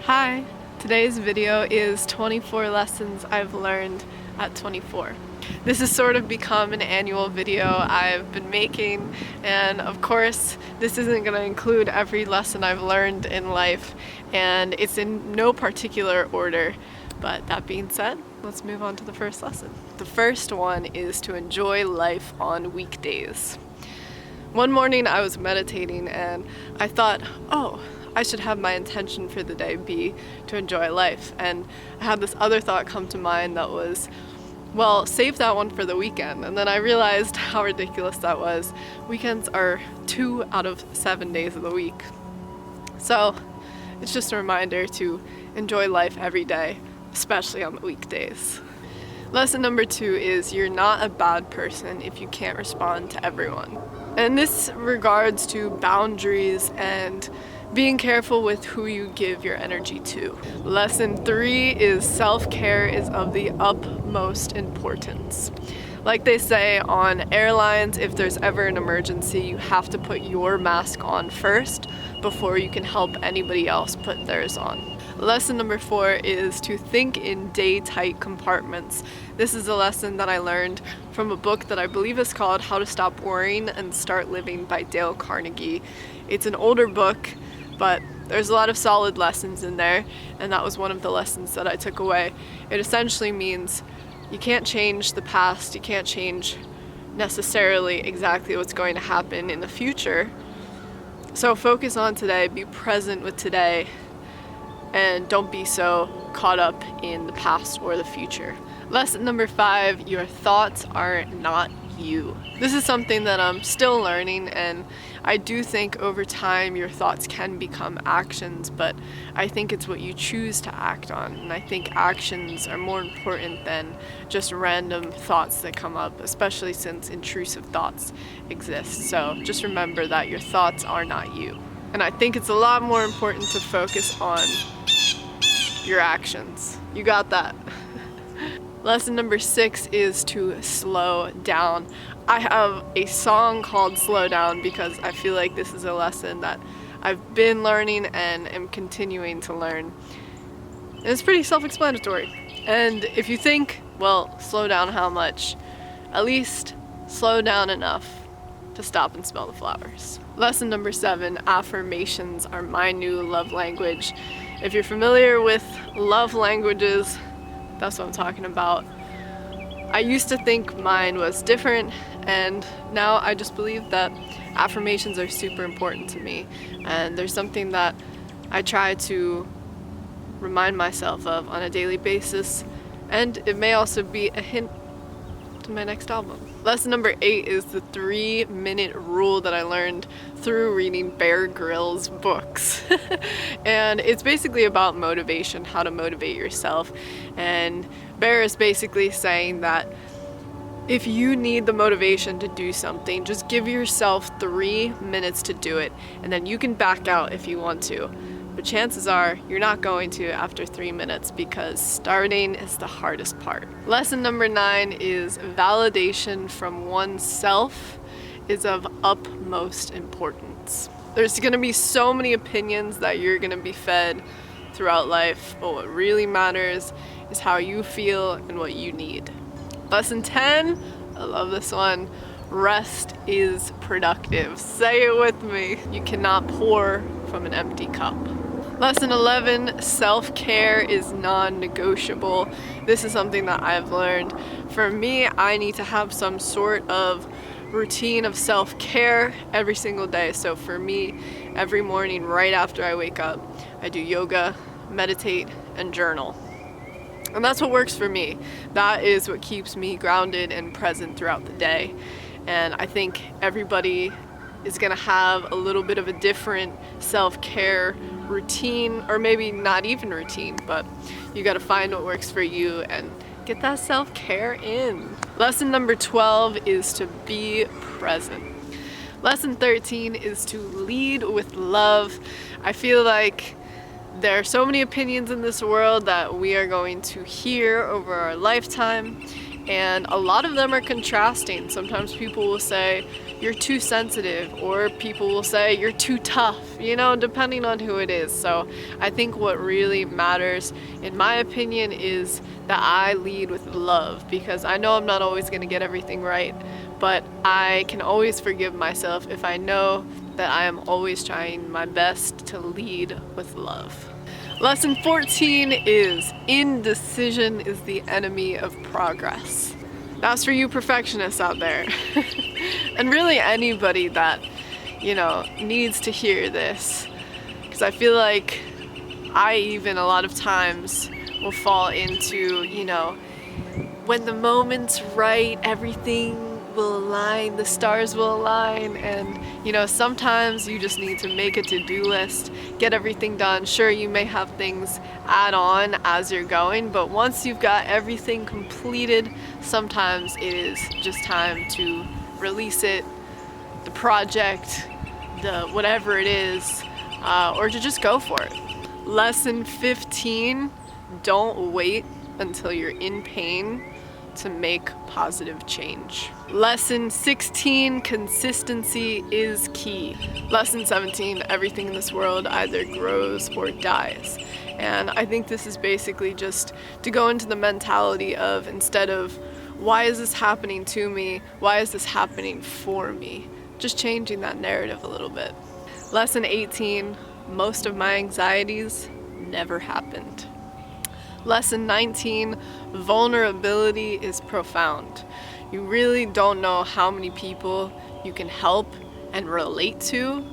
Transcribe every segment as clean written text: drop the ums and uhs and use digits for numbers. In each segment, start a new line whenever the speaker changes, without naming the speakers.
Hi, today's video is 24 lessons I've learned at 24. This has sort of become an annual video I've been making, and of course this isn't going to include every lesson I've learned in life, and it's in no particular order. But that being said, let's move on to the first lesson. The first one is to enjoy life on weekdays. One morning I was meditating and I thought, I should have my intention for the day be to enjoy life. And I had this other thought come to mind that was, well, save that one for the weekend. And then I realized how ridiculous that was. Weekends are 2 out of 7 days of the week. So it's just a reminder to enjoy life every day, especially on the weekdays. Lesson number 2 is you're not a bad person if you can't respond to everyone. And this regards to boundaries and being careful with who you give your energy to. Lesson 3 is self-care is of the utmost importance. Like they say on airlines, if there's ever an emergency, you have to put your mask on first before you can help anybody else put theirs on. Lesson number 4 is to think in day-tight compartments. This is a lesson that I learned from a book that I believe is called How to Stop Worrying and Start Living by Dale Carnegie. It's an older book, but there's a lot of solid lessons in there, and that was one of the lessons that I took away. It essentially means you can't change the past, you can't change necessarily exactly what's going to happen in the future. So focus on today, be present with today, and don't be so caught up in the past or the future. Lesson number 5, your thoughts are not you. This is something that I'm still learning, and I do think over time your thoughts can become actions, but I think it's what you choose to act on, and I think actions are more important than just random thoughts that come up, especially since intrusive thoughts exist. So just remember that your thoughts are not you. And I think it's a lot more important to focus on your actions. You got that. Lesson number 6 is to slow down. I have a song called Slow Down because I feel like this is a lesson that I've been learning and am continuing to learn. And it's pretty self-explanatory. And if you think, well, slow down how much? At least slow down enough to stop and smell the flowers. Lesson number 7, affirmations are my new love language. If you're familiar with love languages, that's what I'm talking about. I used to think mine was different, and now I just believe that affirmations are super important to me, and there's something that I try to remind myself of on a daily basis, and it may also be a hint to my next album. Lesson number 8 is the 3-minute rule that I learned through reading Bear Grylls books. And it's basically about motivation, how to motivate yourself. And Bear is basically saying that if you need the motivation to do something, just give yourself 3 minutes to do it, and then you can back out if you want to. But chances are you're not going to after 3 minutes because starting is the hardest part. Lesson number 9 is validation from oneself is of utmost importance. There's going to be so many opinions that you're going to be fed throughout life, but what really matters is how you feel and what you need. Lesson 10, I love this one. Rest is productive. Say it with me. You cannot pour from an empty cup. Lesson 11, self-care is non-negotiable. This is something that I've learned. For me, I need to have some sort of routine of self-care every single day. So for me, every morning right after I wake up, I do yoga, meditate, and journal. And that's what works for me. That is what keeps me grounded and present throughout the day. And I think everybody is gonna have a little bit of a different self-care routine, or maybe not even routine, but you gotta find what works for you and get that self-care in. Lesson number 12 is to be present. Lesson 13 is to lead with love. I feel like there are so many opinions in this world that we are going to hear over our lifetime, and a lot of them are contrasting. Sometimes people will say, you're too sensitive, or people will say you're too tough, you know, depending on who it is. So I think what really matters, in my opinion, is that I lead with love, because I know I'm not always going to get everything right, but I can always forgive myself if I know that I am always trying my best to lead with love. Lesson 14 is indecision is the enemy of progress. That's for you perfectionists out there. And really anybody that, you know, needs to hear this. Because I feel like I even a lot of times will fall into, you know, when the moment's right, everything will align, the stars will align, and you know, sometimes you just need to make a to-do list, get everything done. Sure, you may have things add on as you're going, but once you've got everything completed, sometimes it is just time to release it, the project, the whatever it is, or to just go for it. Lesson 15, don't wait until you're in pain to make positive change. Lesson 16, consistency is key. Lesson 17, everything in this world either grows or dies. And I think this is basically just to go into the mentality of, instead of why is this happening to me, why is this happening for me? Just changing that narrative a little bit. Lesson 18, most of my anxieties never happened. Lesson 19, vulnerability is profound. You really don't know how many people you can help and relate to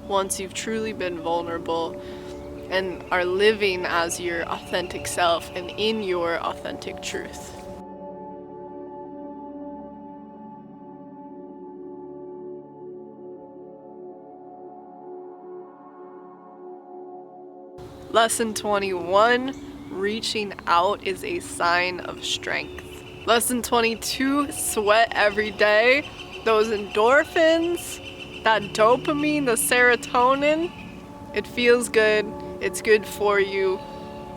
once you've truly been vulnerable and are living as your authentic self and in your authentic truth. Lesson 21, reaching out is a sign of strength. Lesson 22, sweat every day. Those endorphins, that dopamine, the serotonin, it feels good, it's good for you,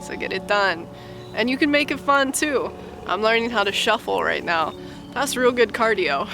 so get it done. And you can make it fun too. I'm learning how to shuffle right now. That's real good cardio.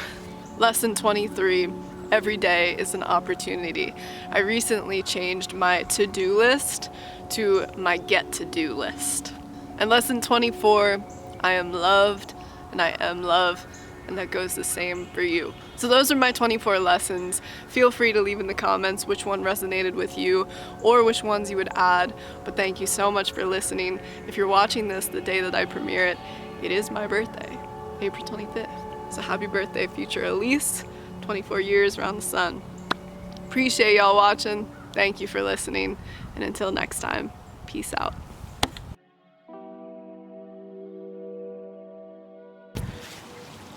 Lesson 23, every day is an opportunity. I recently changed my to-do list to my get-to-do list. And lesson 24, I am loved and I am love, and that goes the same for you. So those are my 24 lessons. Feel free to leave in the comments which one resonated with you or which ones you would add, but thank you so much for listening. If you're watching this the day that I premiere it, it is my birthday, April 25th. So happy birthday, future Elise, 24 years around the sun. Appreciate y'all watching. Thank you for listening. And until next time, peace out.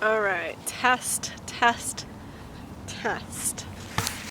All right, test.